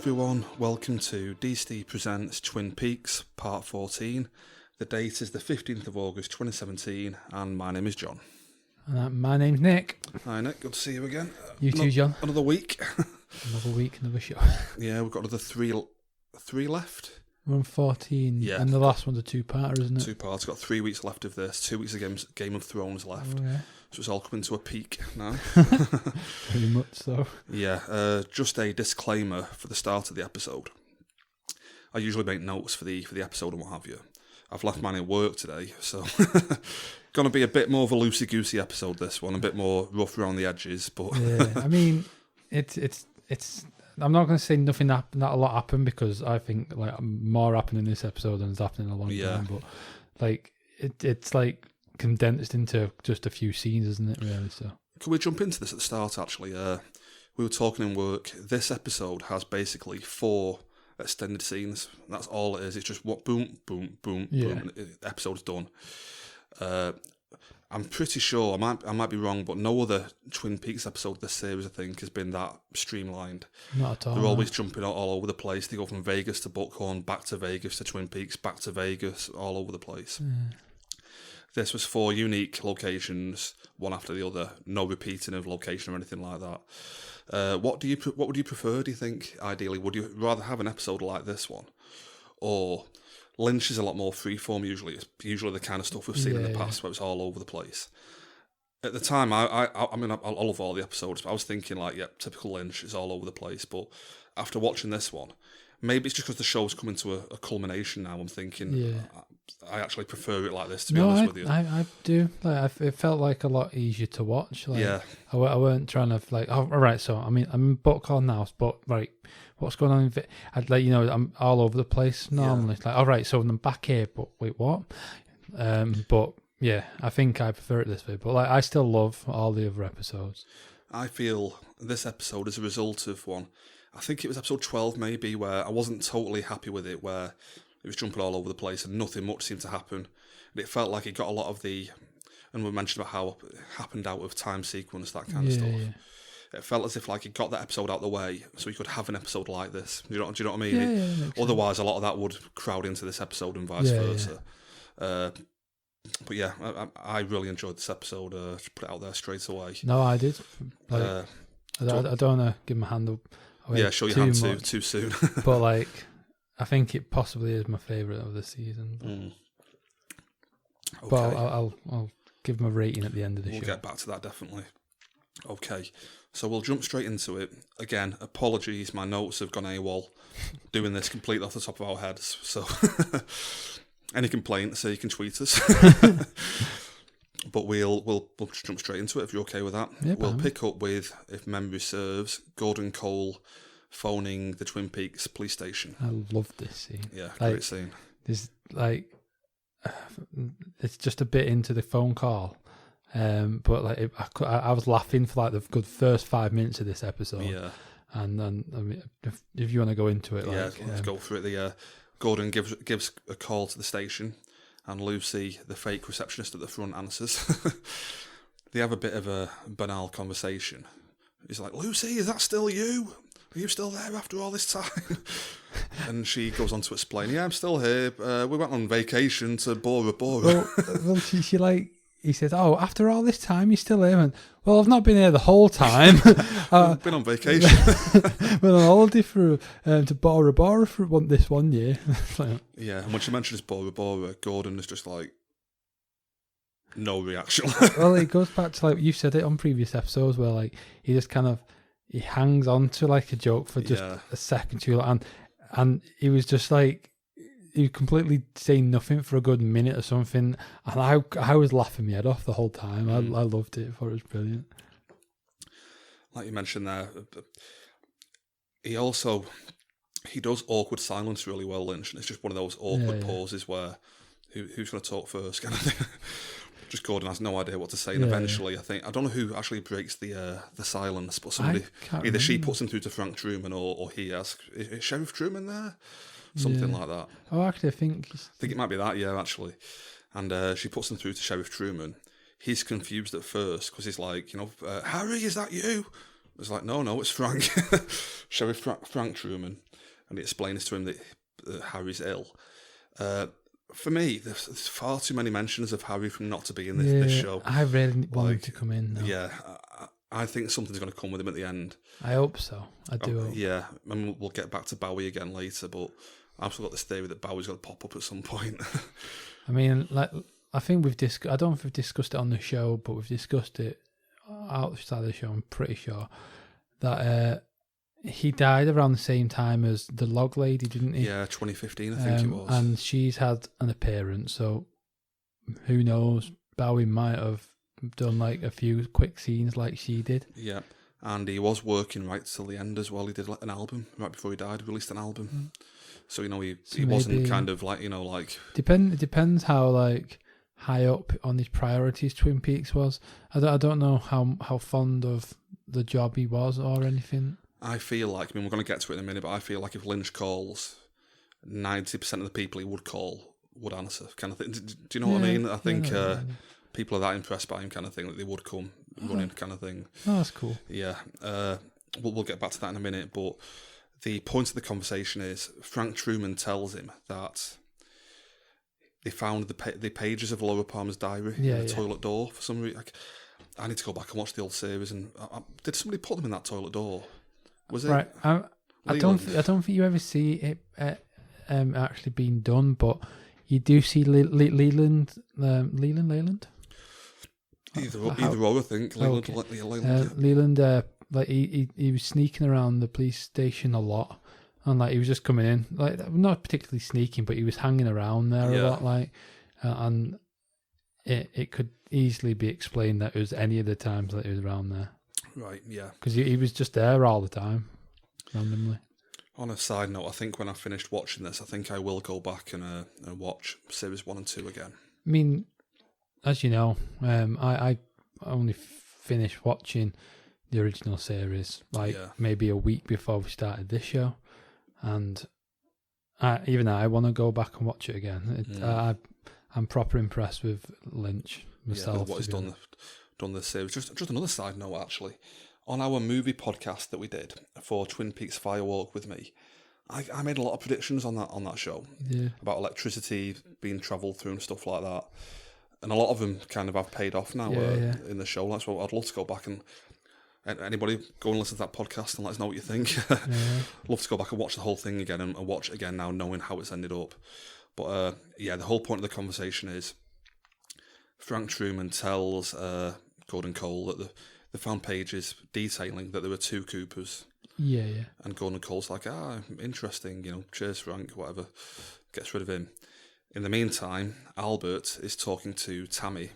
everyone, welcome to DSTE Presents Twin Peaks Part 14. The date is the 15th of August 2017 and my name is John. My name's Nick. Hi Nick, good to see you again. You too, John. Another week. Another show. Yeah, we've got another three left. We're on 14, yeah. And the last one's a two-parter, isn't it? Two parts, got 3 weeks left of this, 2 weeks of Game of Thrones left. Oh, yeah. So it's all coming to a peak now. Pretty much so. Yeah, just a disclaimer for the start of the episode. I usually make notes for the episode and what have you. I've left mine at work today, so going to be a bit more of a loosey-goosey episode, this one, a bit more rough around the edges. But yeah, I mean, it's. I'm not going to say nothing happened, not a lot happened, because I think like more happened in this episode than has happened in a long time. But like it's like condensed into just a few scenes, isn't it? Really. So can we jump into this at the start? Actually, we were talking in work. This episode has basically 4 extended scenes. That's all it is. It's just what boom, boom, boom, boom. The episode's done. I'm pretty sure, I might be wrong, but no other Twin Peaks episode of this series, I think, has been that streamlined. Not at all. They're always jumping all over the place. They go from Vegas to Buckhorn, back to Vegas to Twin Peaks, back to Vegas, all over the place. Yeah. This was 4 unique locations, one after the other. No repeating of location or anything like that. What would you prefer, do you think, ideally? Would you rather have an episode like this one? Or Lynch is a lot more freeform usually. It's usually the kind of stuff we've seen in the past where it's all over the place. At the time, I mean, I love all the episodes, but I was thinking like, yeah, typical Lynch, is all over the place. But after watching this one, maybe it's just because the show's coming to a culmination now. I'm thinking, I actually prefer it like this, to be honest with you. I do. Like, it felt like a lot easier to watch. Like, yeah. I weren't trying to like, oh, all right, so I mean, I'm in Buckhorn now, but right, what's going on? I'd like, I'm all over the place normally. It's like, all right, so I'm back here, but wait, what? But yeah, I think I prefer it this way. But like, I still love all the other episodes. I feel this episode is a result of one. I think it was episode 12 maybe, where I wasn't totally happy with it, where it was jumping all over the place and nothing much seemed to happen. And it felt like it got a lot of the, and we mentioned about how it happened out of time sequence, that kind of stuff. Yeah. It felt as if like it got that episode out of the way so we could have an episode like this. Do you know what I mean? Otherwise, a lot of that would crowd into this episode and vice versa. Yeah. But yeah, I really enjoyed this episode. To put it out there straight away. No, I did. Like, I don't want to give my hand up. Show your hand too soon. But like, I think it possibly is my favourite of the season. Okay. But I'll give them a rating at the end of the show. We'll get back to that definitely. Okay, so we'll jump straight into it. Again, apologies, my notes have gone AWOL. Doing this completely off the top of our heads. So, any complaints, you can tweet us. But we'll jump straight into it if you're okay with that. Yeah, we'll pick up with, if memory serves, Gordon Cole phoning the Twin Peaks police station. I love this scene. Yeah, great scene. There's like, it's just a bit into the phone call, but like I was laughing for like the good first 5 minutes of this episode. Yeah, and then I mean, if you want to go into it, let's go through it. Gordon gives a call to the station. And Lucy, the fake receptionist at the front, answers. They have a bit of a banal conversation. He's like, Lucy, is that still you? Are you still there after all this time? And she goes on to explain, yeah, I'm still here. We went on vacation to Bora Bora. Well, she like, he says, oh, after all this time, you're still here? And, well, I've not been here the whole time. Been on vacation. Been on holiday to Bora Bora for this one year. Yeah, and when she mentions Bora Bora, Gordon is just like, no reaction. Well, it goes back to like, you said it on previous episodes where like, he just kind of, he hangs on to like a joke for just a second too long. And he was just like, he completely saying nothing for a good minute or something, and I was laughing my head off the whole time. I loved it. I thought it was brilliant. Like you mentioned there, he does awkward silence really well, Lynch, and it's just one of those awkward pauses where who's going to talk first kind of thing. Just Gordon has no idea what to say, and eventually I don't know who actually breaks the silence, but somebody, either she puts him through to Frank Truman or he asks, is Sheriff Truman there? Something like that. Oh, actually, I think it might be that, actually. And she puts him through to Sheriff Truman. He's confused at first because he's like, Harry, is that you? It's like, no, it's Frank, Sheriff Frank Truman, and he explains to him that Harry's ill. For me, there's far too many mentions of Harry from not to be in this show. I really want him to come in, though. Yeah, I think something's going to come with him at the end. I hope so. I do hope. Yeah, and we'll get back to Bowie again later, but I've still got this theory that Bowie's going to pop up at some point. I mean, like, I think I don't know if we've discussed it on the show, but we've discussed it outside of the show, I'm pretty sure, that he died around the same time as the Log Lady, didn't he? Yeah, 2015, I think it was. And she's had an appearance, so who knows? Bowie might have done like a few quick scenes like she did. Yeah, and he was working right till the end as well. He did an album right before he died, released an album. So, you know, he wasn't kind of like, you know, like... It depends how, like, high up on his priorities Twin Peaks was. I don't know how fond of the job he was or anything. I feel like, I mean, we're going to get to it in a minute, but I feel like if Lynch calls, 90% of the people he would call would answer, kind of thing. Do you know what I mean? I think people are that impressed by him, kind of thing, that they would come running, kind of thing. Oh, that's cool. Yeah. We'll get back to that in a minute, but the point of the conversation is Frank Truman tells him that they found the pages of Laura Palmer's diary in the toilet door for some reason. I need to go back and watch the old series. And did somebody put them in that toilet door? Was it right? I don't think you ever see it actually being done, but you do see Leland. Either or, I think. Leland. Leland, like he was sneaking around the police station a lot, and like he was just coming in, like not particularly sneaking, but he was hanging around there a lot, like, and it could easily be explained that it was any of the times that he was around there. Right, yeah. Because he was just there all the time, randomly. On a side note, I think when I finished watching this, I think I will go back and watch series 1 and 2 again. I mean, as you know, I only finished watching the original series maybe a week before we started this show, and I want to go back and watch it again. I'm proper impressed with Lynch myself. With what he's done this series. Just another side note, actually, on our movie podcast that we did for Twin Peaks Fire Walk with Me, I made a lot of predictions on that show about electricity being travelled through and stuff like that, and a lot of them kind of have paid off now in the show. That's what I'd love to go back and anybody go and listen to that podcast and let us know what you think. Love to go back and watch the whole thing again and watch it again now, knowing how it's ended up. But the whole point of the conversation is Frank Truman tells Gordon Cole that they found pages detailing that there were 2 Coopers. Yeah. And Gordon Cole's like, interesting, you know, cheers, Frank, whatever. Gets rid of him. In the meantime, Albert is talking to Tammy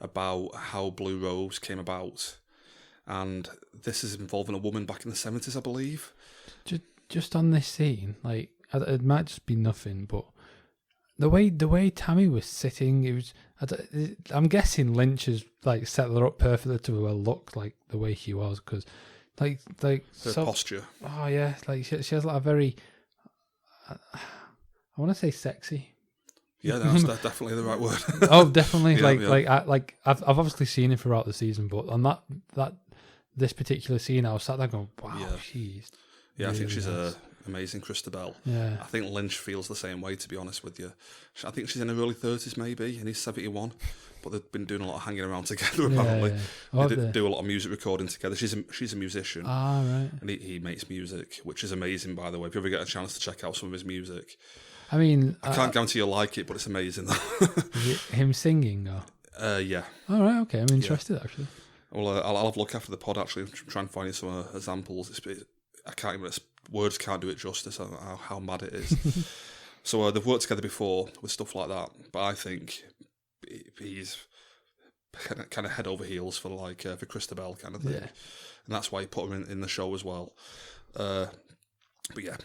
about how Blue Rose came about. And this is involving a woman back in the 70s, I believe. Just on this scene, like, it might just be nothing, but the way Tammy was sitting, it was. I'm guessing Lynch has like set her up perfectly to look like the way she was, because like her posture. Oh yeah, like she has like a very. I want to say sexy. Yeah, that's definitely the right word. Oh, definitely. I've obviously seen it throughout the season, but on that this particular scene, I was sat there going, "Wow, she's." Yeah, really I think she's nice. Amazing Christabel. Yeah. I think Lynch feels the same way, to be honest with you. I think she's in her early 30s maybe, and he's 71, but they've been doing a lot of hanging around together apparently. They do a lot of music recording together. She's a musician. Ah, right. And he makes music, which is amazing, by the way. If you ever get a chance to check out some of his music. I mean... I can't guarantee you'll like it, but it's amazing though. Is it him singing or...? Yeah. All right, okay. I'm interested actually. Well, I'll have a look after the pod actually, try and find you some examples. I can't even... Words can't do it justice how mad it is. So they've worked together before with stuff like that, but I think he's kind of head over heels for for Christabel kind of thing, and that's why he put her in the show as well. But yeah,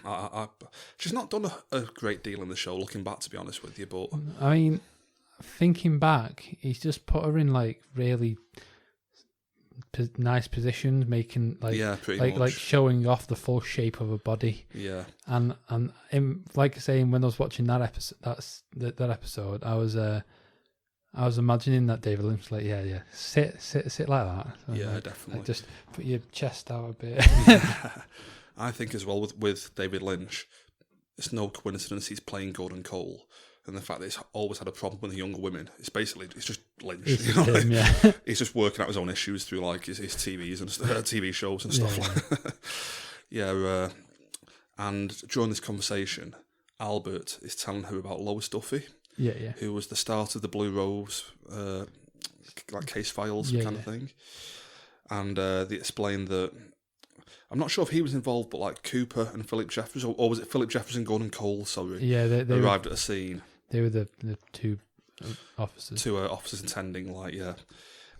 she's not done a great deal in the show, looking back, to be honest with you. But I mean, thinking back, he's just put her in like really nice positions, making like showing off the full shape of her body. Yeah, and like saying when I was watching that episode, that episode, I I was imagining that David Lynch like, sit like that. So Yeah, like, definitely. Like just put your chest out a bit. I think as well with David Lynch, it's no coincidence he's playing Gordon Cole, and the fact that he's always had a problem with the younger women. It's just Lynch. It's you know? him, yeah. He's just working out his own issues through like his TVs and TV shows and stuff like that. Yeah, and during this conversation, Albert is telling her about Lois Duffy, who was the start of the Blue Rose, like case files kind of thing. And they explained that, I'm not sure if he was involved, but like Cooper and Philip Jeffers, or was it Philip Jeffers and Gordon Cole, sorry, they arrived at a scene. They were the two officers. Two officers attending,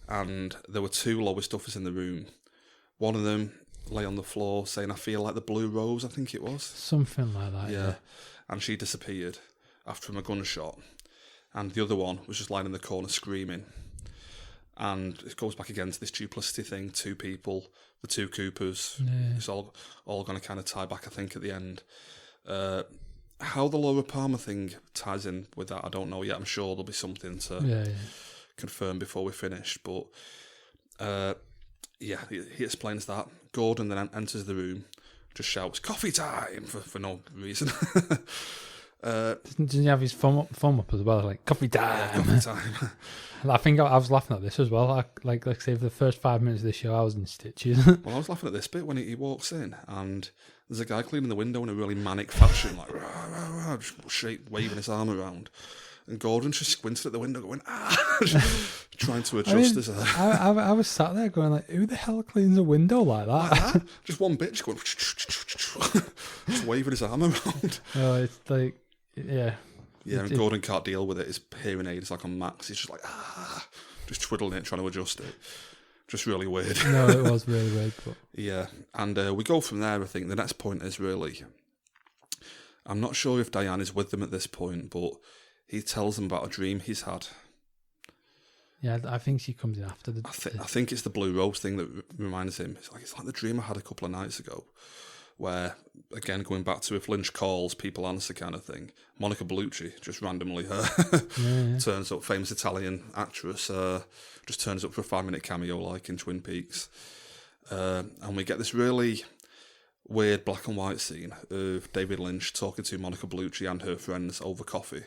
and there were two Lois Duffers in the room. One of them lay on the floor saying, "I feel like the Blue Rose," I think it was. Something like that, yeah. And she disappeared after a gunshot. And the other one was just lying in the corner screaming. And it goes back again to this duplicity thing, two people, the two Coopers. Yeah. It's all going to kind of tie back, I think, at the end. How the Laura Palmer thing ties in with that, I don't know yet. I'm sure there'll be something to confirm before we finish. But, he explains that. Gordon then enters the room, just shouts, "Coffee time!" for no reason. Doesn't he have his thumb up as well? Like, "Coffee time!" Yeah, coffee time. I think I was laughing at this as well. Like say, for the first 5 minutes of the show, I was in stitches. Well, I was laughing at this bit when he walks in, and there's a guy cleaning the window in a really manic fashion, like, rah, rah, rah, just waving his arm around. And Gordon's just squinted at the window going, trying to adjust his hair. I was sat there going, like, who the hell cleans a window like that? Like that? Just one bitch going, just waving his arm around. Oh, it's like, yeah. Yeah, and Gordon can't deal with it. His hearing aid is like on max. He's just like, just twiddling it, trying to adjust it. Just really weird. No, it was really weird. But yeah, and we go from there, I think. The next point is really, I'm not sure if Diane is with them at this point, but he tells them about a dream he's had. Yeah, I think she comes in after I think it's the Blue Rose thing that reminds him. It's like the dream I had a couple of nights ago, where, again, going back to if Lynch calls, people answer kind of thing. Monica Bellucci, just randomly turns up, famous Italian actress, just turns up for a 5-minute cameo like in Twin Peaks. And we get this really weird black and white scene of David Lynch talking to Monica Bellucci and her friends over coffee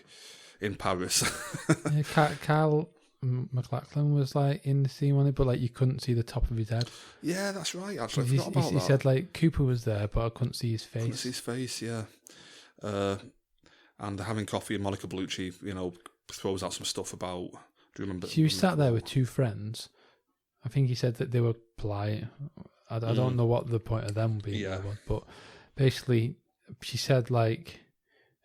in Paris. Carl McLachlan was like in the scene on it, but like you couldn't see the top of his head. Yeah, that's right. Actually, I forgot about that. He said like Cooper was there, but I couldn't see his face. Couldn't see his face, yeah. And they're having coffee, and Monica Bellucci, throws out some stuff about. Do you remember? She was sat there with two friends. I think he said that they were polite. I don't know what the point of them being there was, but basically she said like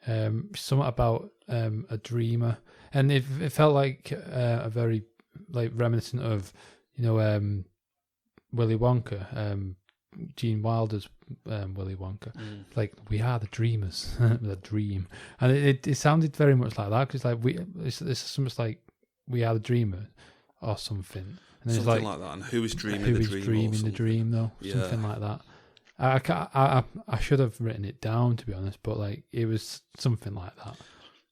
something about a dreamer, and it felt like a very like reminiscent of Willy Wonka, Gene Wilder's Willy Wonka. Like, we are the dreamers, the dream, and it sounded very much like that, because like it's something like we are the dreamer or something. And something like that. And who is dreaming who the is dream? Dreaming the dream, though. Yeah. Something like that. I should have written it down, to be honest, but like it was something like that.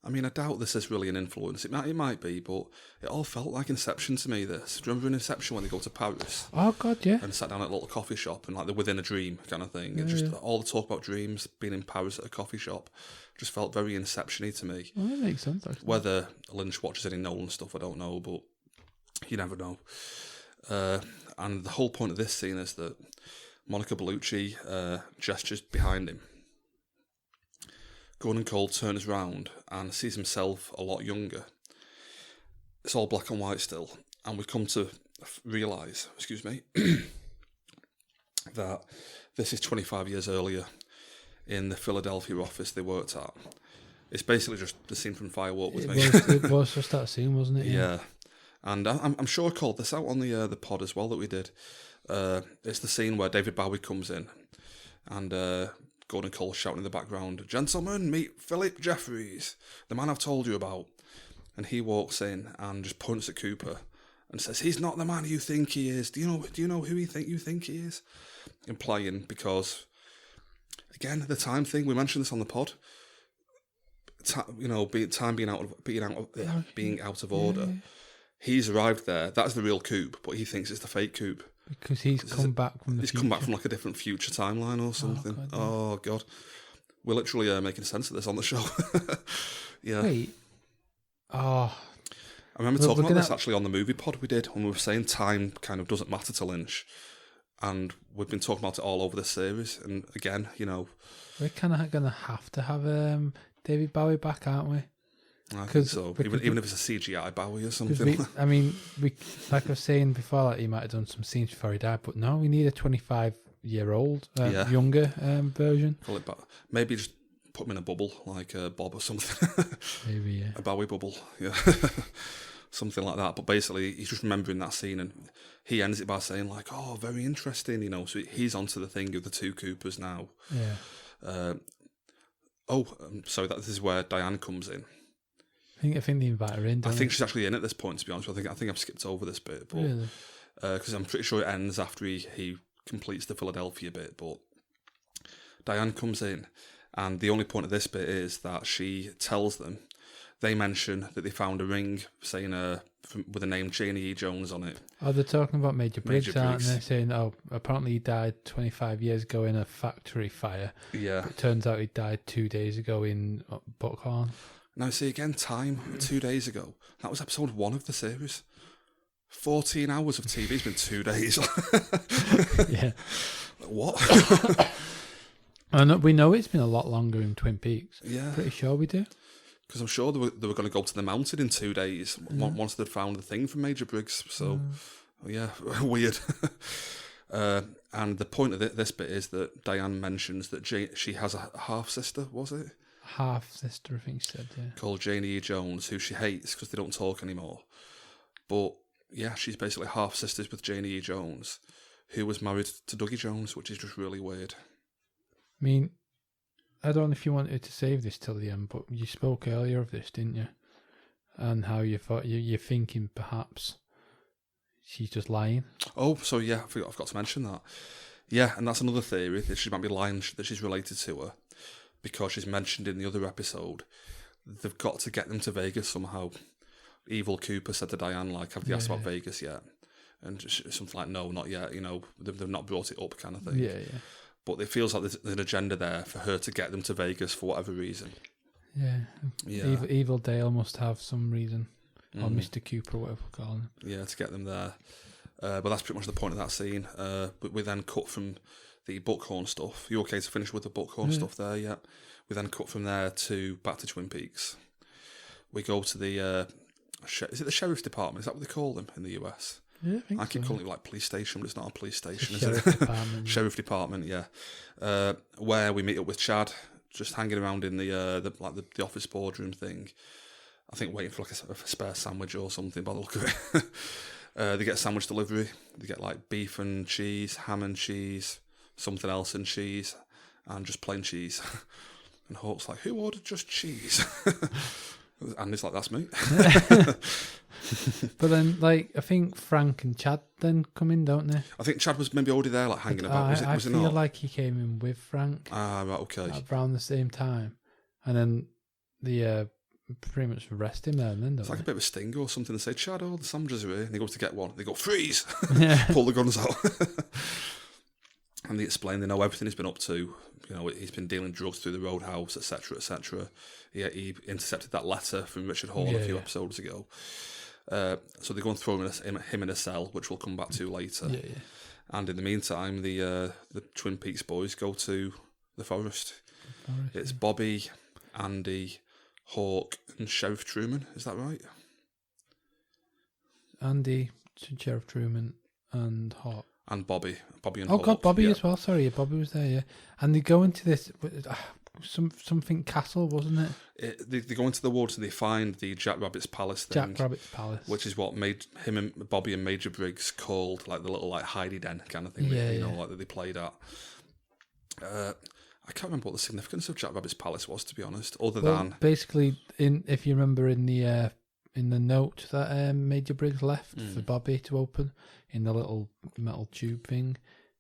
I mean, I doubt this is really an influence. It might be, but it all felt like Inception to me, this. Do you remember in Inception when they go to Paris? Oh, God, yeah. And sat down at a little coffee shop and like they're within a dream kind of thing. And just all the talk about dreams, being in Paris at a coffee shop, just felt very Inception-y to me. Well, that makes sense, actually. Whether Lynch watches any Nolan stuff, I don't know, but you never know. And the whole point of this scene is that Monica Bellucci gestures behind him. Gordon Cole turns round and sees himself a lot younger. It's all black and white still, and we come to realise, that this is 25 years earlier in the Philadelphia office they worked at. It's basically just the scene from Firework with me. It was just that scene, wasn't it? Yeah. And I'm sure I called this out on the pod as well that we did. It's the scene where David Bowie comes in and Gordon Cole shouting in the background, "Gentlemen, meet Philip Jeffries, the man I've told you about." And he walks in and just points at Cooper and says, "He's not the man you think he is. Do you know who you think he is?" Implying, because, again, the time thing, we mentioned this on the pod, being out of order. Yeah. He's arrived there. That's the real coupe, but he thinks it's the fake coupe because he's come back from the he's future. come back from like a different future timeline or something. Oh God, we're literally making sense of this on the show. Yeah. Wait. Oh. I remember talking about this actually on the movie pod we did when we were saying time kind of doesn't matter to Lynch, and we've been talking about it all over this series. And again, we're kind of going to have David Bowie back, aren't we? I think so. Even if it's a CGI Bowie or something. We like I was saying before, like he might have done some scenes before he died, but no, we need a 25-year-old, younger version. Pull it back. Maybe just put him in a bubble, like Bob or something. Maybe, yeah. A Bowie bubble, yeah. Something like that. But basically, he's just remembering that scene, and he ends it by saying, like, oh, very interesting, So he's onto the thing of the two Coopers now. Yeah. So this is where Diane comes in. I think they invite her in. I think she's actually in at this point, to be honest. I think I've skipped over this bit, but really, because I'm pretty sure it ends after he completes the Philadelphia bit. But Diane comes in. And the only point of this bit is that she tells them, they mention that they found a ring saying with the name Janie E. Jones on it. Oh, they're talking about Major Briggs, aren't they? Saying, apparently he died 25 years ago in a factory fire. Yeah. But it turns out he died 2 days ago in Buckhorn. Now, see, again, time, 2 days ago. That was episode 1 of the series. 14 hours of TV has been 2 days. Yeah. What? And we know it's been a lot longer in Twin Peaks. Yeah. Pretty sure we do. Because I'm sure they were going to go to the mountain in 2 days once they'd found the thing from Major Briggs. So, yeah, weird. And the point of this bit is that Diane mentions that she has a half-sister, was it? Half-sister, I think she said, yeah. Called Janie E. Jones, who she hates because they don't talk anymore. But, yeah, she's basically half-sisters with Janie E. Jones, who was married to Dougie Jones, which is just really weird. I mean, I don't know if you wanted to save this till the end, but you spoke earlier of this, didn't you? And how you thought you're thinking perhaps she's just lying. Oh, so yeah, I forgot to mention that. Yeah, and that's another theory that she might be lying, that she's related to her because she's mentioned in the other episode. They've got to get them to Vegas somehow. Evil Cooper said to Diane, like, have they asked about Vegas yet? And something like, no, not yet. They've not brought it up, kind of thing. Yeah, yeah. But it feels like there's an agenda there for her to get them to Vegas for whatever reason. Yeah. Evil Dale must have some reason. Or Mr. Cooper, whatever we're calling him. Yeah, to get them there. But that's pretty much the point of that scene. We then cut from the Buckhorn stuff. You okay to finish with the Buckhorn stuff there? Yeah. We then cut from there back to Twin Peaks. We go to the... is it the Sheriff's Department? Is that what they call them in the US? Yeah, I keep calling it like police station, but it's not a police station, is Sheriff it? Department. Sheriff Department, yeah. Where we meet up with Chad, just hanging around in the office boardroom thing. I think waiting for like a spare sandwich or something by the look of it. They get sandwich delivery. They get like beef and cheese, ham and cheese, something else and cheese, and just plain cheese. And Hawk's like, who ordered just cheese? And it's like, that's me. But then, like, I think Frank and Chad then come in, don't they? I think Chad was maybe already there, like, hanging about. Was I feel like he came in with Frank. Ah, right, okay. Around the same time. And then they pretty much arrest him there and then, don't It's like they? a bit of a sting or something. They say, Chad, the sandwiches are here. And he goes to get one. They go, freeze! Yeah. Pull the guns out. And they explain they know everything he's been up to. He's been dealing drugs through the roadhouse, etc., etc. He intercepted that letter from Richard Hall a few episodes ago. So they're going to throw him in a cell, which we'll come back to later. Yeah, yeah. And in the meantime, the Twin Peaks boys go to the forest. It's Bobby, Andy, Hawk, and Sheriff Truman. Is that right? Andy, Sheriff Truman, and Hawk. And Bobby and Oh Hawk. God, Bobby as well. Sorry, Bobby was there. Yeah, and they go into this something castle, wasn't it? They go into the woods and they find the Jack Rabbit's palace thing. Jack Rabbit's palace, which is what made him and Bobby and Major Briggs called like the little like hidey den kind of thing. Like that they played at. I can't remember what the significance of Jack Rabbit's palace was, to be honest. Other than basically, if you remember in the note that Major Briggs left for Bobby to open in the little metal tube thing,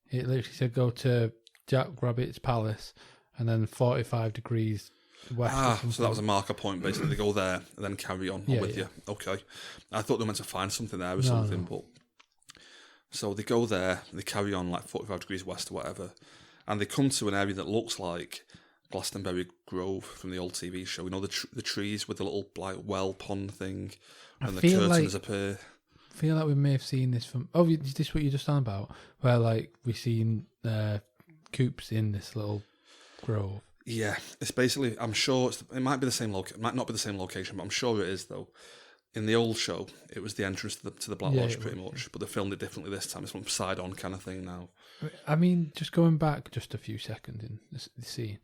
it literally said go to Jack Rabbit's palace and then 45 degrees west. Or something. So that was a marker point. Basically, they go there and then carry on. I'm with you. Okay, I thought they were meant to find something there or something, but so they go there, they carry on like 45 degrees west or whatever, and they come to an area that looks like Glastonbury Grove from the old TV show. You know, the trees with the little like well pond thing, and the curtains appear. I feel like we may have seen this from. Oh, is this what you're just on about? Where like we've seen coops in this little grove. Yeah, it's basically. I'm sure it might be the same location. Might not be the same location, but I'm sure it is though. In the old show, it was the entrance to the Black Lodge, pretty much. But they filmed it differently this time. It's from side on kind of thing now. I mean, just going back just a few seconds in the scene.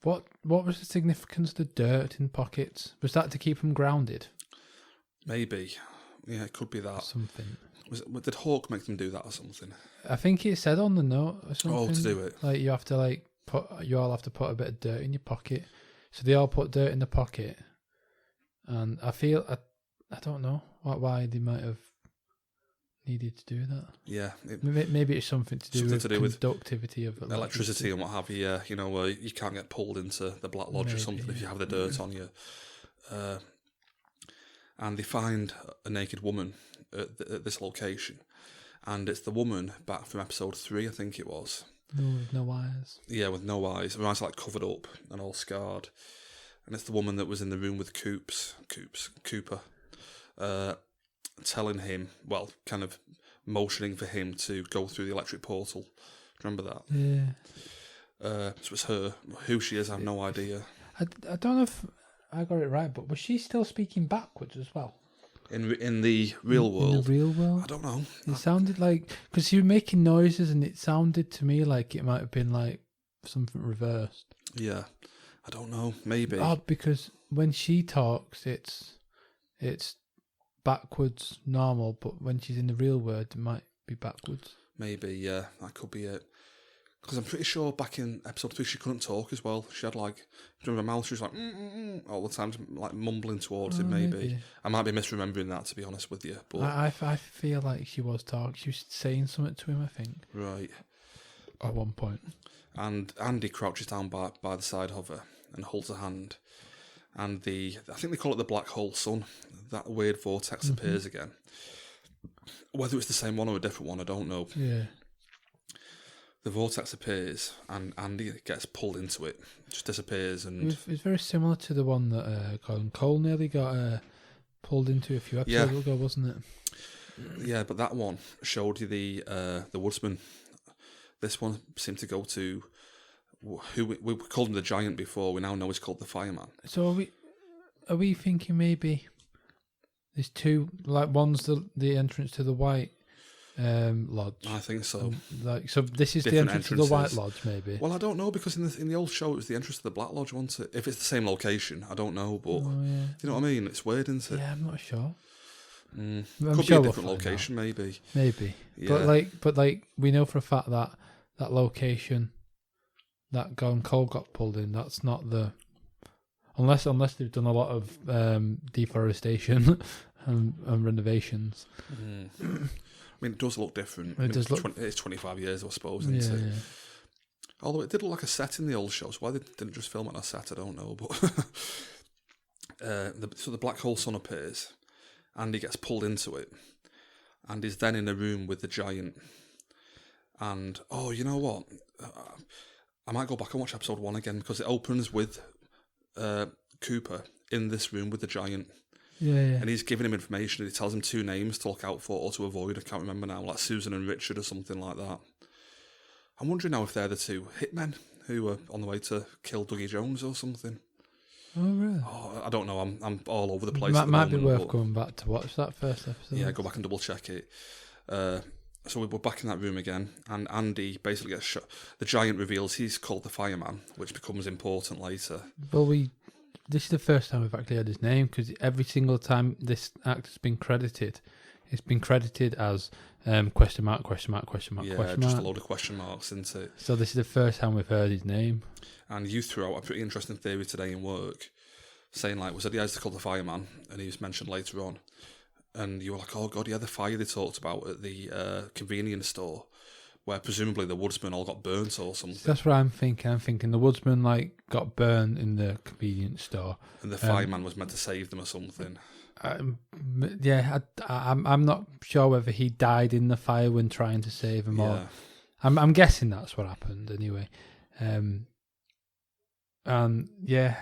What was the significance of the dirt in pockets? Was that to keep them grounded? Maybe. Yeah, it could be that. Something. Did Hawk make them do that or something? I think it said on the note or something. Oh, to do it. Like you have to you all have to put a bit of dirt in your pocket. So they all put dirt in the pocket. And I feel I don't know why they might have needed to do that. Yeah, maybe it's something to do with conductivity of electricity and what have you. Yeah, you know, you can't get pulled into the Black Lodge or something if you have the dirt on you. And they find a naked woman at this location, and it's the woman back from episode 3, I think it was. With no eyes. Yeah, with no eyes. Her eyes are like covered up and all scarred. And it's the woman that was in the room with Cooper, telling him, well, kind of motioning for him to go through the electric portal. Do you remember that? Yeah. So it's her. Who she is, I have no idea. I don't know if I got it right, but was she still speaking backwards as well? In the real world? In the real world? I don't know. It sounded like... Because she was making noises and it sounded to me like it might have been like something reversed. Yeah. I don't know. Maybe. Oh, because when she talks, it's backwards normal, but when she's in the real world, it might be backwards. Maybe, yeah. That could be it. Because I'm pretty sure back in episode 3 she couldn't talk as well. She had like, do you remember her mouth? She was like, all the time, like mumbling towards him, maybe. I might be misremembering that, to be honest with you. But I feel like she was talking. She was saying something to him, I think. Right. At one point. And Andy crouches down by the side of her and holds her hand. And I think they call it the black hole sun. That weird vortex appears again. Whether it's the same one or a different one, I don't know. Yeah. The vortex appears and Andy gets pulled into it, just disappears. And it was very similar to the one that Colin Cole nearly got pulled into a few episodes ago, wasn't it? Yeah, but that one showed you the woodsman. This one seemed to go to who we called him the giant before. We now know he's called the fireman. So are we thinking maybe there's two, like one's the entrance to the White Lodge? I think so. So this is the entrance to the White Lodge, maybe. Well, I don't know, because in the old show it was the entrance to the Black Lodge, wasn't it? If it's the same location, I don't know, but you know what I mean. It's weird, isn't it? Yeah, I'm not sure. Could be a different location, maybe. Maybe, yeah. but we know for a fact that location that Gone Cole got pulled in, that's not the unless they've done a lot of deforestation and renovations. I mean, it does look different. It's 25 years, I suppose, isn't it? Yeah. Although it did look like a set in the old shows. Why they didn't just film it on a set, I don't know. But so the black hole sun appears, and he gets pulled into it, and he's then in a room with the giant. And you know what? I might go back and watch episode 1 again, because it opens with Cooper in this room with the giant. Yeah. And he's giving him information, and he tells him 2 names to look out for or to avoid. I can't remember now, like Susan and Richard or something like that. I'm wondering now if they're the 2 hitmen who were on the way to kill Dougie Jones or something. Oh, really? I don't know. I'm all over the place. Might be worth going back to watch that first episode. Yeah, go back and double check it. So we're back in that room again, and Andy basically gets shot. The giant reveals he's called the fireman, which becomes important later. Well, this is the first time we've actually heard his name, because every single time this actor's been credited, it's been credited as question mark, question mark, question mark, question mark. Yeah, just a load of question marks, isn't it? So this is the first time we've heard his name. And you threw out a pretty interesting theory today in work, saying like, was that he has to call the fireman, and he was mentioned later on. And you were like, oh God, yeah, the fire they talked about at the convenience store where presumably the woodsmen all got burnt or something. That's what I'm thinking. I'm thinking the woodsman like got burned in the convenience store, and the fireman was meant to save them or something. Yeah, I'm not sure whether he died in the fire when trying to save him or. I'm guessing that's what happened anyway. And yeah,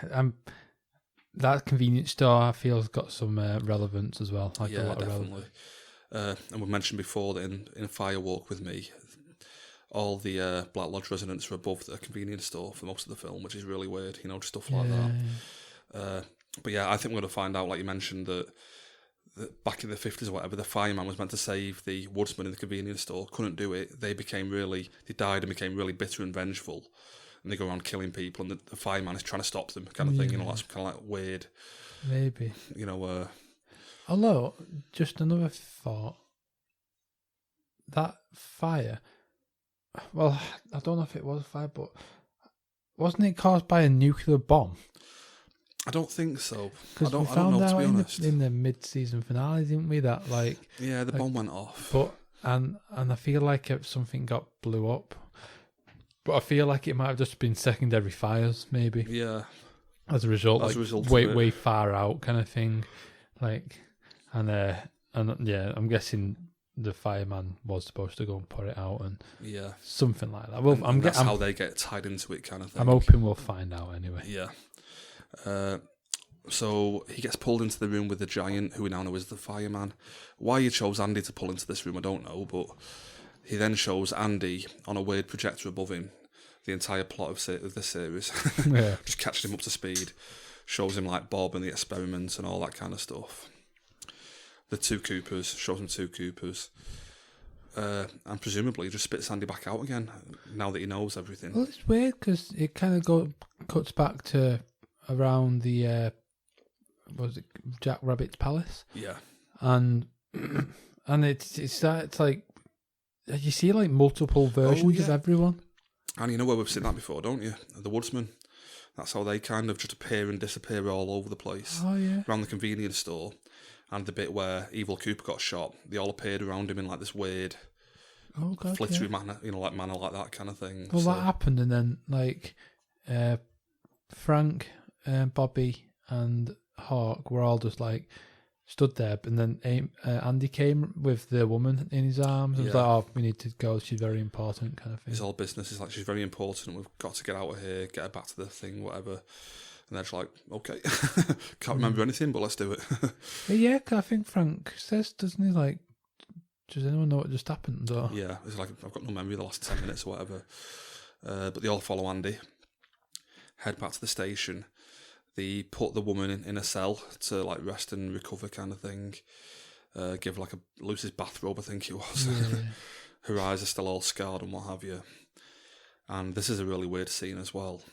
that convenience store I feel has got some relevance as well. Like a lot definitely. Of relevance. And we mentioned before that in Fire Walk with Me, all the Black Lodge residents were above the convenience store for most of the film, which is really weird, just stuff like that. But yeah, I think we're going to find out, like you mentioned, that back in the 50s or whatever, the fireman was meant to save the woodsman in the convenience store, couldn't do it. They died and became really bitter and vengeful. And they go around killing people, and the fireman is trying to stop them, kind of thing. That's kind of like weird. Maybe. Although, just another thought. That fire, well, I don't know if it was a fire, but wasn't it caused by a nuclear bomb? I don't think so. Because we found out in the mid-season finale, didn't we? That the bomb went off. But and I feel like something blew up. But I feel like it might have just been secondary fires, maybe. Yeah. As a result, way far out kind of thing, and I'm guessing the fireman was supposed to go and put it out and something like that. Well, that's how they get tied into it, kind of thing. I'm hoping we'll find out anyway. Yeah. So he gets pulled into the room with the giant, who we now know is the fireman. Why he chose Andy to pull into this room, I don't know, but he then shows Andy on a weird projector above him the entire plot of this series. Just catching him up to speed. Shows him like Bob and the experiments and all that kind of stuff. The two Coopers, shows him two Coopers. And presumably just spits Andy back out again now that he knows everything. Well, it's weird because it kind of cuts back to around the was it Jack Rabbit's palace? Yeah, and it's like you see like multiple versions of everyone. And you know where we've seen that before, don't you? The Woodsman. That's how they kind of just appear and disappear all over the place. Oh yeah, around the convenience store, and the bit where Evil Cooper got shot. They all appeared around him in like this weird, flittery manner, manner like that kind of thing. Well, that happened, and then like Frank, Bobby, and Hawk were all just like stood there, and then Andy came with the woman in his arms and was like, "Oh, we need to go. She's very important," kind of thing. It's all business. It's like, she's very important. We've got to get out of here, get her back to the thing, whatever. And they're just like, okay, can't remember anything, but let's do it. Yeah, I think Frank says, doesn't he, like, does anyone know what just happened? Or? Yeah, it's like, I've got no memory of the last 10 minutes or whatever. But they all follow Andy, head back to the station. They put the woman in a cell to like rest and recover kind of thing. Give like a Lucy's bathrobe, I think it was. Yeah. Her eyes are still all scarred and what have you. And this is a really weird scene as well.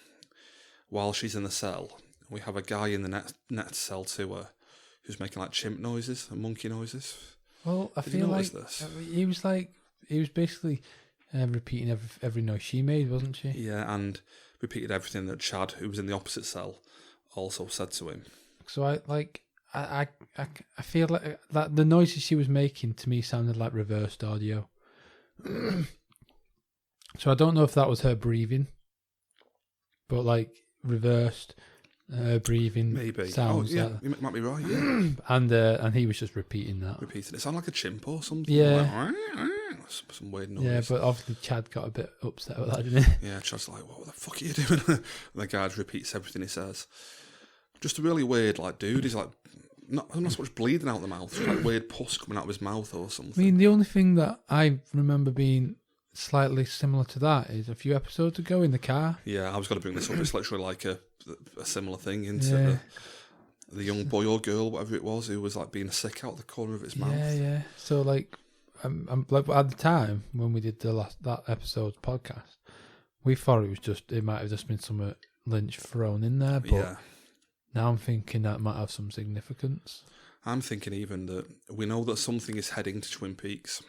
While she's in the cell, we have a guy in the next cell to her who's making like chimp noises and monkey noises. Well, I feel like this? He was basically repeating every noise she made, wasn't she? Yeah, and repeated everything that Chad, who was in the opposite cell, also said to him. So I feel like that the noises she was making to me sounded like reversed audio. So I don't know if that was her breathing, but like reversed breathing maybe sounds. Oh yeah, you might be right. Yeah. And he was just repeating that. Repeating it. Sound like a chimp or something. Yeah. Like, some weird noise. Yeah, but obviously Chad got a bit upset with that, didn't he? Yeah, Chad's like, what the fuck are you doing? And the guard repeats everything he says. Just a really weird like dude. He's like not so much bleeding out the mouth, just like weird pus coming out of his mouth or something. I mean, the only thing that I remember being slightly similar to that is a few episodes ago in the car. Yeah, I was going to bring this up. It's literally like a similar thing into the young boy or girl, whatever it was, who was like being sick out the corner of its mouth. Yeah. So like, I'm like at the time when we did that episode's podcast, we thought it might have just been some Lynch thrown in there, but now I'm thinking that might have some significance. I'm thinking even that we know that something is heading to Twin Peaks.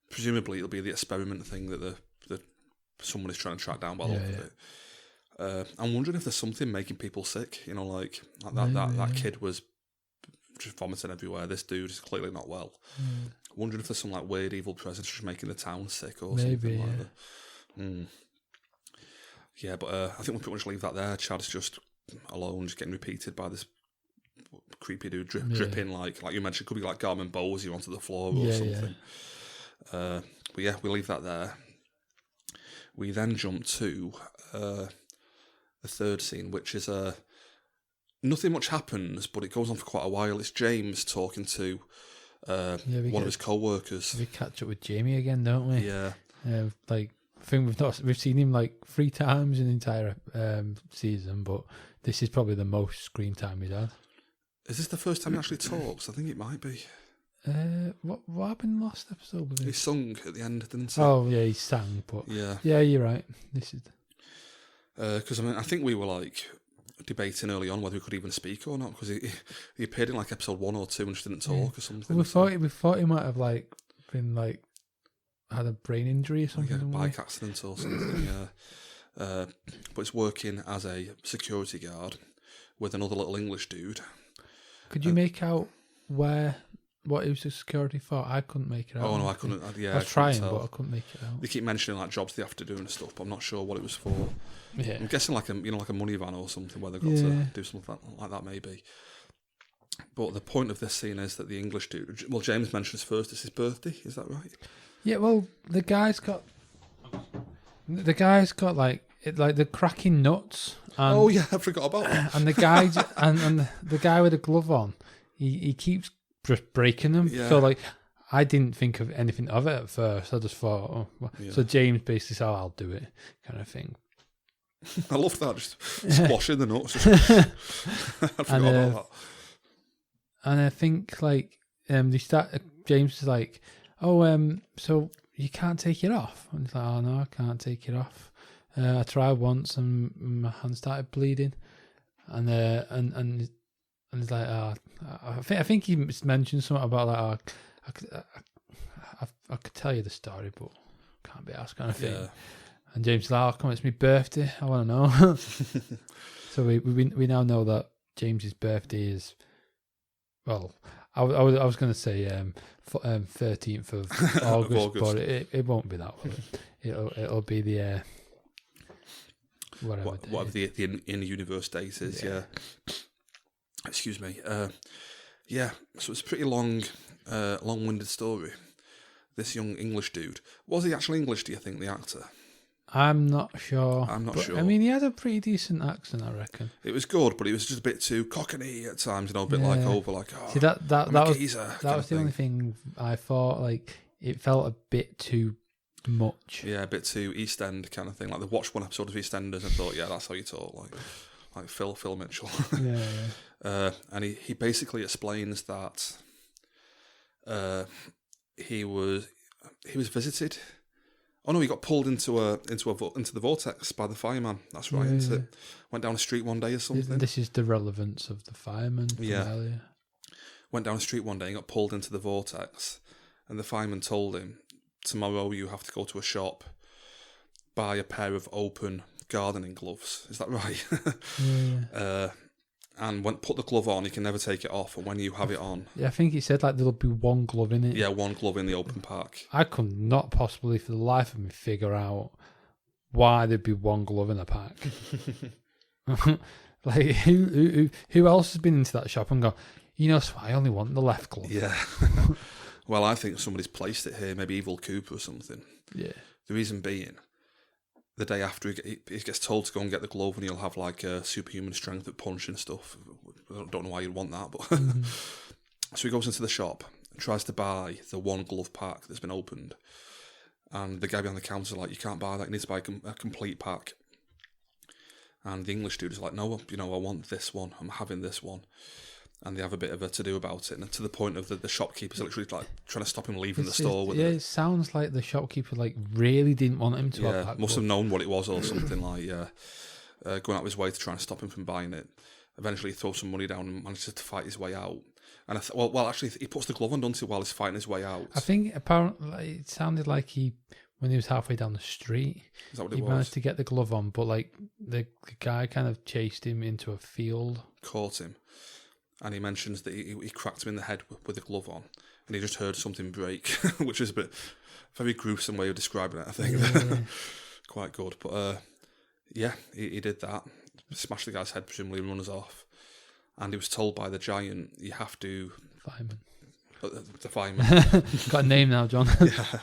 Presumably it'll be the experiment thing that someone is trying to track down by the look of it. I'm wondering if there's something making people sick. You know, like that kid was just vomiting everywhere. This dude is clearly not well. Wondering if there's some like weird evil presence just making the town sick or something like that. Yeah, but I think we'll pretty much leave that there. Chad's just alone, just getting repeated by this creepy dude dripping like you mentioned. Could be like Garmin Bowser onto the floor or something. But yeah, we leave that there. We then jump to the third scene, which is nothing much happens, but it goes on for quite a while. It's James talking to one of his co-workers. We catch up with Jamie again, don't we? Yeah. Like, I think we've seen him like 3 times in the entire season, but this is probably the most screen time he's had. Is this the first time he actually talks? I think it might be. What happened last episode with him? He sung at the end, didn't he? Oh yeah, he sang, but yeah, you're right. This is because I think we were like debating early on whether he could even speak or not, because he appeared in like episode 1 or 2 and just didn't talk or something. We thought he might have like been like had a brain injury or something, like a bike accident or something. But it's working as a security guard with another little English dude. Could you make out what it was the security for? I couldn't make it out. Oh no, I couldn't. I was trying, but I couldn't make it out. They keep mentioning like jobs they have to do and stuff, but I'm not sure what it was for. Yeah. I'm guessing like a money van or something where they've got to do something like that maybe. But the point of this scene is that the English dude, well, James mentions first it's his birthday. Is that right? Yeah. Well, the guy's got like the cracking nuts. And, oh yeah, I forgot about that. And the guy and the guy with the glove on, he keeps just breaking them. Yeah. So like, I didn't think of anything of it at first. I just thought, oh, well. So James basically said, I'll do it, kind of thing. I love that, just squashing the nuts. I forgot about that. And I think like James is like, so you can't take it off. And he's like, oh no, I can't take it off. I tried once and my hand started bleeding, and he's like, I think he mentioned something about like, I could tell you the story, but can't be asked, kind of thing. Yeah. And James is like, oh, come on, it's my birthday. I want to know. So we now know that James's birthday is, well, I was going to say 13th of August, but it won't be that one. It'll be the whatever the in-universe date is. Yeah. Excuse me. Yeah. So it's a pretty long-winded story. This young English dude, was he actually English? Do you think, the actor? I'm not sure. Sure. I mean, he had a pretty decent accent, I reckon. It was good, but it was just a bit too cockney at times, a bit like over, like, oh, see, that was the only thing I thought, like, it felt a bit too much. Yeah, a bit too East End kind of thing. Like, they watched one episode of EastEnders and thought, yeah, that's how you talk, like Phil Mitchell. Yeah. And he basically explains that he was visited. Oh no, he got pulled into the vortex by the fireman. That's right. Yeah. Went down a street one day or something. This is the relevance of the fireman. Earlier. Went down a street one day and got pulled into the vortex, and the fireman told him, tomorrow you have to go to a shop, buy a pair of open gardening gloves. Is that right? Yeah. And put the glove on, you can never take it off. And when you have it on... Yeah, I think he said like there'll be one glove in it. Yeah, one glove in the open pack. I could not possibly for the life of me figure out why there'd be one glove in a pack. Like, who else has been into that shop and gone, so I only want the left glove? Yeah. Well, I think somebody's placed it here, maybe Evil Cooper or something. Yeah. The reason being, the day after he gets told to go and get the glove, and he'll have like a superhuman strength at punch and stuff. I don't know why you'd want that, but so he goes into the shop and tries to buy the one glove pack that's been opened, and the guy behind the counter is like, you can't buy that, you need to buy a complete pack. And the English dude is like, no, I want this one, I'm having this one. And they have a bit of a to-do about it, and to the point of the shopkeepers literally like trying to stop him leaving the store with it. Yeah, it sounds like the shopkeeper like really didn't want him to have that. Must have known what it was or something like, going out of his way to try and stop him from buying it. Eventually he throws some money down and manages to fight his way out. And actually he puts the glove on, doesn't he, while he's fighting his way out. I think apparently it sounded like when he was halfway down the street, is that what it was? He managed to get the glove on, but like the guy kind of chased him into a field. Caught him. and he mentions that he cracked him in the head with a glove on, and he just heard something break, which is a bit very gruesome way of describing it. I think quite good, but he did that, smashed the guy's head, presumably, and runs off, and he was told by the giant, you have to Fireman. The fireman got a name now, John. Yeah,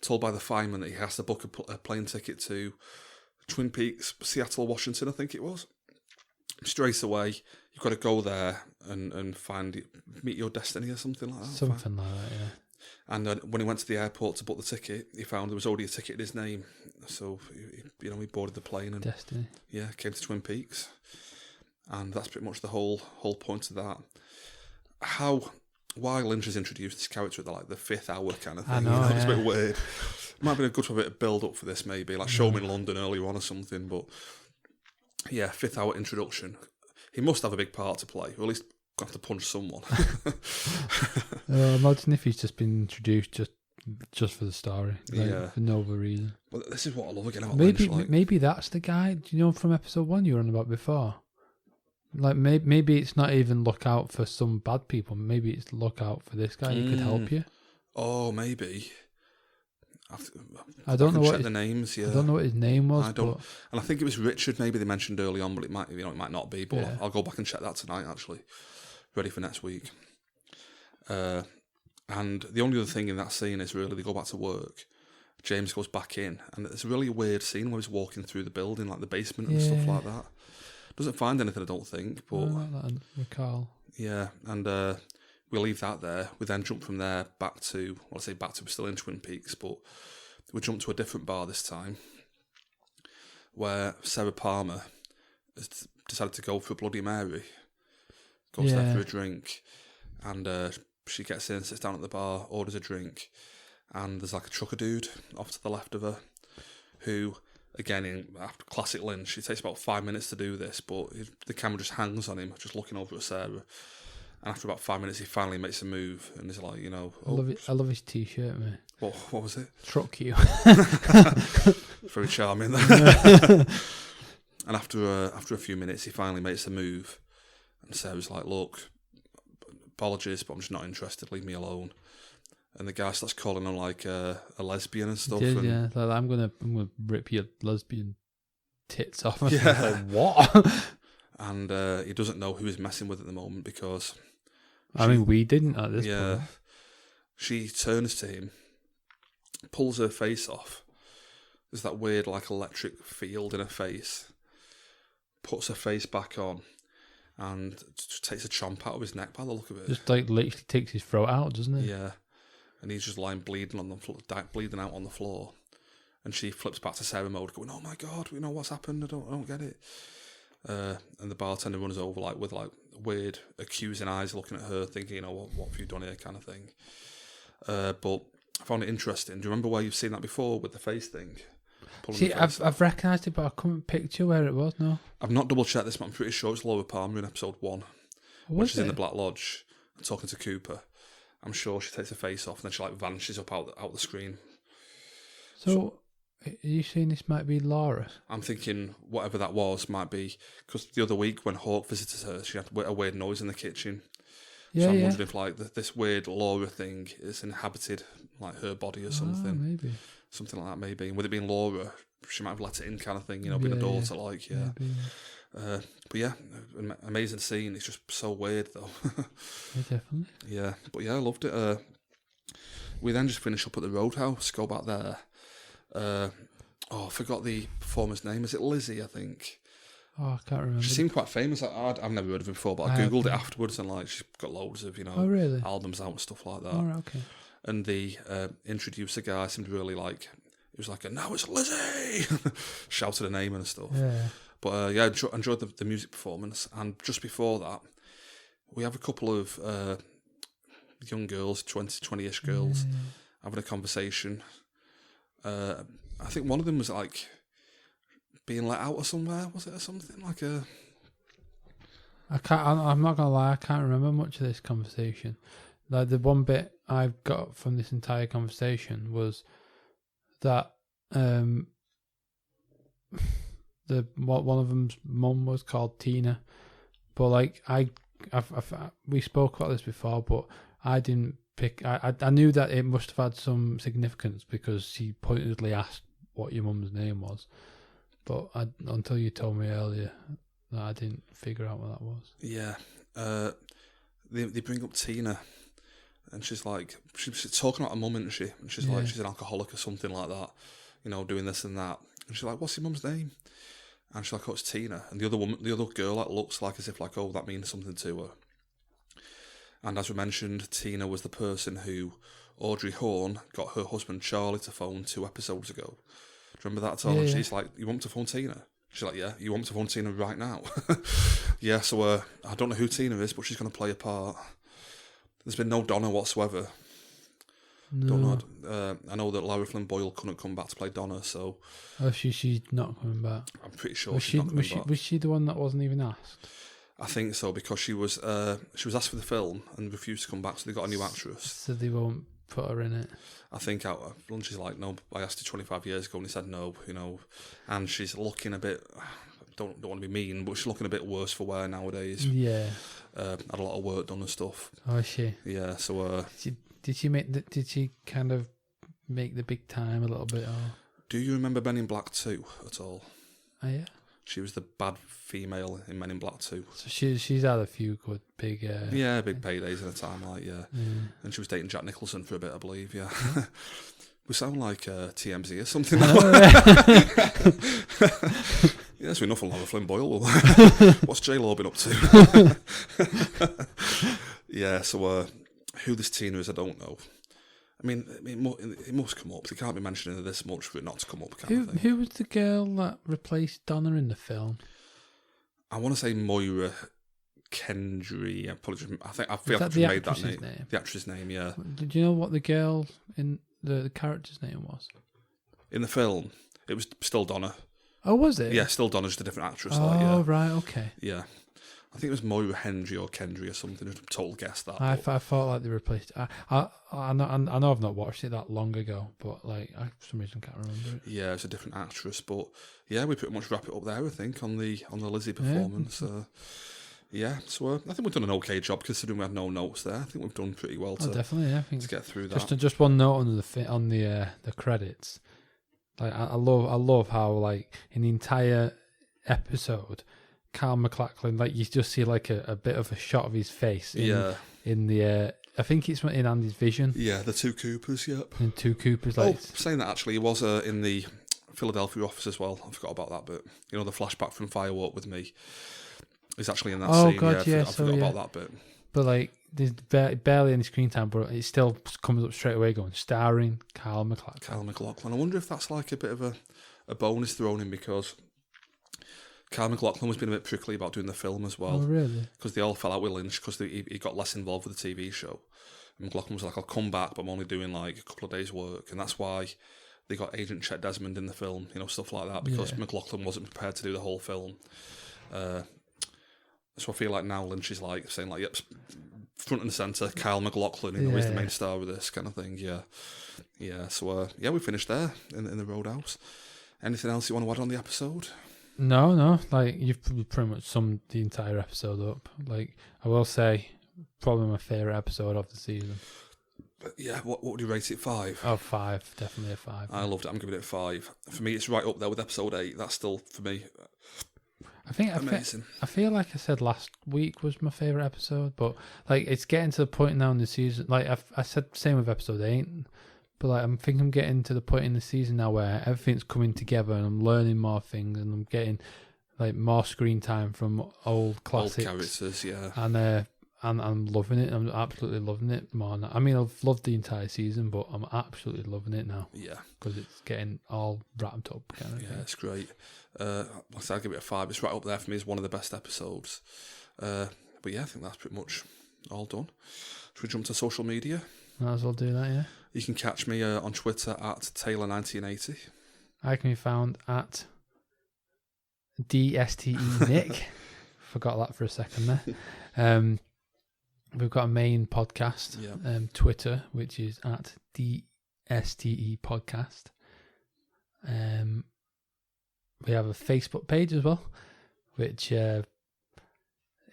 told by the fireman that he has to book a plane ticket to Twin Peaks, Seattle, Washington, I think it was. Straight away, you've got to go there and meet your destiny or something like that. Something like that, yeah. And when he went to the airport to book the ticket, he found there was already a ticket in his name. So, he boarded the plane and Destiny. Yeah, came to Twin Peaks. And that's pretty much the whole point of that. Why Lynch has introduced this character at the fifth hour kind of thing. I know, It's a bit weird. Might have been a good bit of build up for this, maybe, like show him in London earlier on or something. But yeah, fifth hour introduction. He must have a big part to play, or at least have to punch someone. Imagine if he's just been introduced just for the story, for no other reason. Well, this is what I love again about Lynch. Maybe that's the guy. Do you know from episode 1 you were on about before? Like maybe it's not even look out for some bad people. Maybe it's look out for this guy who could help you. Oh, maybe. I don't know what the names. Yeah, I don't know what his name was. I don't, and I think it was Richard. Maybe they mentioned early on, but it might not be. But I'll go back and check that tonight. Actually, ready for next week. And the only other thing in that scene is really they go back to work. James goes back in, and it's a really weird scene where he's walking through the building, like the basement and stuff like that. Doesn't find anything, I don't think. But recall. Yeah, and we leave that there. We then jump from there back to, we're still in Twin Peaks, but we jump to a different bar this time, where Sarah Palmer has decided to go for a Bloody Mary. Goes there for a drink, and she gets in, sits down at the bar, orders a drink, and there's like a trucker dude off to the left of her, who, again, after classic Lynch, it takes about 5 minutes to do this, but the camera just hangs on him, just looking over at Sarah. And after about 5 minutes, he finally makes a move, and he's like, I love his t-shirt, mate. What was it? Truck you. Very charming. And after a few minutes, he finally makes a move, and Sarah's like, "Look, apologies, but I'm just not interested. Leave me alone." And the guy starts calling him like a lesbian and stuff. Yeah, like, I'm gonna rip your lesbian tits off. Like, what? And he doesn't know who he's messing with at the moment because we didn't at this point. Yeah, she turns to him, pulls her face off. There's that weird like electric field in her face. Puts her face back on, and takes a chomp out of his neck by the look of it. Just like literally takes his throat out, doesn't it? Yeah. And he's just lying bleeding on the floor, bleeding out on the floor. And she flips back to Sarah mode, going, "Oh my God, we know what's happened. I don't get it." And the bartender runs over with weird accusing eyes, looking at her, thinking, what have you done here, kind of thing. But I found it interesting. Do you remember where you've seen that before with the face thing? See, I've recognised it, but I couldn't picture where it was. No, I've not double checked this, but I'm pretty sure it's Laura Palmer in episode 1, which is in the Black Lodge, talking to Cooper. I'm sure she takes her face off and then she vanishes up out the screen. So, are you saying this might be Laura? I'm thinking whatever that was might be, because the other week when Hawk visited her, she had a weird noise in the kitchen. Yeah, so I'm wondering if this weird Laura thing is inhabited her body or something. Maybe. Something like that, maybe. And with it being Laura, she might have let it in, kind of thing, being a daughter, Maybe. But yeah, amazing scene. It's just so weird, though. Yeah, definitely. Yeah, but yeah, I loved it. We then just finish up at the Roadhouse, go back there. I forgot the performer's name. Is it Lizzie, I think? Oh, I can't remember. She seemed quite famous. I've never heard of her before, but I googled it afterwards, and she's got loads of really? albums out and stuff like that. Oh, right, okay. And the introducer guy seemed really he was like, "Now it's Lizzie!" Shouted her name and stuff. Yeah. But I enjoyed the music performance. And just before that, we have a couple of young girls, 20-ish girls, having a conversation. I think one of them was being let out or somewhere, was it, or something like a? I'm not gonna lie, I can't remember much of this conversation. Like the one bit I've got from this entire conversation was that one of them's mum was called Tina, but I we spoke about this before, but I didn't pick. I knew that it must have had some significance because she pointedly asked what your mum's name was, but until you told me earlier, that I didn't figure out what that was. Yeah, they bring up Tina, and she's like, she's talking about her mum, isn't she? And she's like, she's an alcoholic or something like that, doing this and that. And she's like, what's your mum's name? And she's like, oh, it's Tina. And the other girl, like, looks like as if like, oh, that means something to her. And as we mentioned, Tina was the person who Audrey Horne got her husband Charlie to phone 2 episodes ago. Do you remember that at all? Yeah, And she's like, you want me to phone Tina? She's like, yeah, you want me to phone Tina right now? Yeah, so I don't know who Tina is, but she's going to play a part. There's been no Donna whatsoever. No. Don't know. I know that Lara Flynn Boyle couldn't come back to play Donna, so... Oh, she's not coming back. I'm pretty sure she's not coming back. Was she the one that wasn't even asked? I think so, because she was asked for the film and refused to come back, so they got a new actress. So they won't put her in it? I think Lynch is like, no, I asked her 25 years ago and he said no, and she's looking a bit... Don't want to be mean, but she's looking a bit worse for wear nowadays. Yeah. Had a lot of work done and stuff. Oh, is she? Yeah, so... Did she kind of make the big time a little bit? Or? Do you remember Men in Black 2 at all? Oh, yeah. She was the bad female in Men in Black 2. So she's had a few good big... big paydays at a time, And she was dating Jack Nicholson for a bit, I believe, yeah. We sound like TMZ or something. Yes, we know for Lara Flynn Boyle. What's J-Lo been up to? Yeah, so who this Tina is, I don't know. I mean, it must come up. They can't be mentioning this much for it not to come up. Who was the girl that replaced Donna in the film? I want to say Moira Kendry. I feel like I've made that name. The actress' name, yeah. Did you know what the girl in the character's name was? In the film, it was still Donna. Oh, was it? Yeah, still Donna, just a different actress. Oh, right, okay. Yeah. I think it was Moira Hendry or Kendry or something. Just a total guess that. I thought like they replaced it. I know I've not watched it that long ago, but like I for some reason can't remember it. Yeah, it's a different actress, but yeah, we pretty much wrap it up there. I think on the Lizzie performance. Yeah, so I think we've done an okay job considering we had no notes there. I think we've done pretty well definitely. Yeah, I think to get through that. Just one note on the credits. Like I love how like in the entire episode, Carl McLachlan, like you just see like a bit of a shot of his face in the I think it's in Andy's vision. Yeah, the 2 Coopers, yep. And 2 Coopers, like saying that actually, he was in the Philadelphia office as well. I forgot about that bit. The flashback from Firewalk with Me is actually in that scene. God, I forgot about that bit. But like there's barely any screen time, but it still comes up straight away going starring Carl McLachlan. I wonder if that's like a bit of a bonus thrown in because Carl McLachlan was being a bit prickly about doing the film as well. Oh, really? Because they all fell out with Lynch because he got less involved with the TV show. And McLachlan was like, I'll come back, but I'm only doing like a couple of days' work. And that's why they got Agent Chet Desmond in the film, stuff like that, because McLachlan wasn't prepared to do the whole film. So I feel like now Lynch is like saying like, yep, front and centre, Kyle MacLachlan, is the main star of this kind of thing. Yeah. So we finished there in the Roadhouse. Anything else you want to add on the episode? No. Like you've pretty much summed the entire episode up. Like I will say, probably my favourite episode of the season. But yeah, what would you rate it? 5? Oh, 5, definitely a 5. I loved it. I'm giving it a 5. For me, it's right up there with episode 8. That's still for me. Amazing. I feel like I said last week was my favourite episode, but like it's getting to the point now in the season. Like I said, same with episode 8, but like I'm getting to the point in the season now where everything's coming together and I'm learning more things and I'm getting like more screen time from old classics, old characters, yeah. And I'm loving it. I'm absolutely loving it more now. I mean, I've loved the entire season, but I'm absolutely loving it now. Yeah, because it's getting all wrapped up. Kind of thing. It's great. Like I said, I'll give it a 5. It's right up there for me as one of the best episodes. But yeah, I think that's pretty much all done. Should we jump to social media? Might as well do that, yeah. You can catch me on Twitter at Taylor1980. I can be found at DSTE Nick. Forgot that for a second there. We've got a main podcast, Twitter, which is at DSTE Podcast. We have a Facebook page as well, which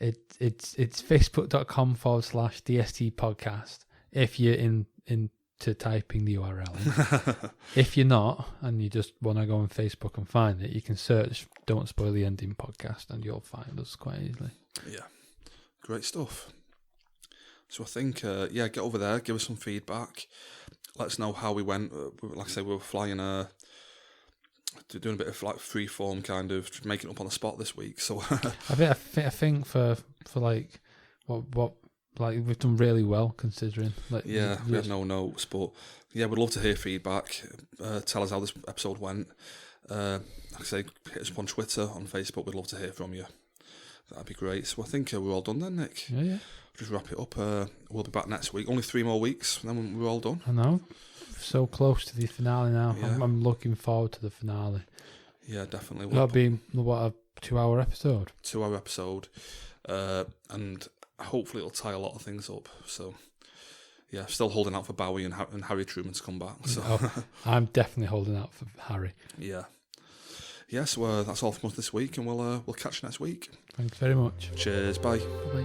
it's facebook.com/DSTE podcast if you're into typing the URL in. If you're not, and you just want to go on Facebook and find it, you can search Don't Spoil the Ending podcast and you'll find us quite easily. Yeah, great stuff. So I think, get over there, give us some feedback. Let us know how we went. Like I say, we were flying, doing a bit of like free form kind of, making it up on the spot this week. So I think for like what like we've done really well considering. Like, we had no notes, but yeah, we'd love to hear feedback. Tell us how this episode went. Like I say, hit us up on Twitter, on Facebook. We'd love to hear from you. That'd be great. So I think we're all done then, Nick. Yeah. Just wrap it up. We'll be back next week. Only 3 more weeks, and then we're all done. I know. So close to the finale now. Yeah. I'm looking forward to the finale. Yeah, definitely. That'll be, what, a 2-hour episode? 2-hour episode. And hopefully it'll tie a lot of things up. So, yeah, still holding out for Bowie and Harry Truman to come back. So I'm definitely holding out for Harry. Yeah. Yeah, so that's all from us this week, and we'll catch you next week. Thanks very much. Cheers. Bye. Bye-bye.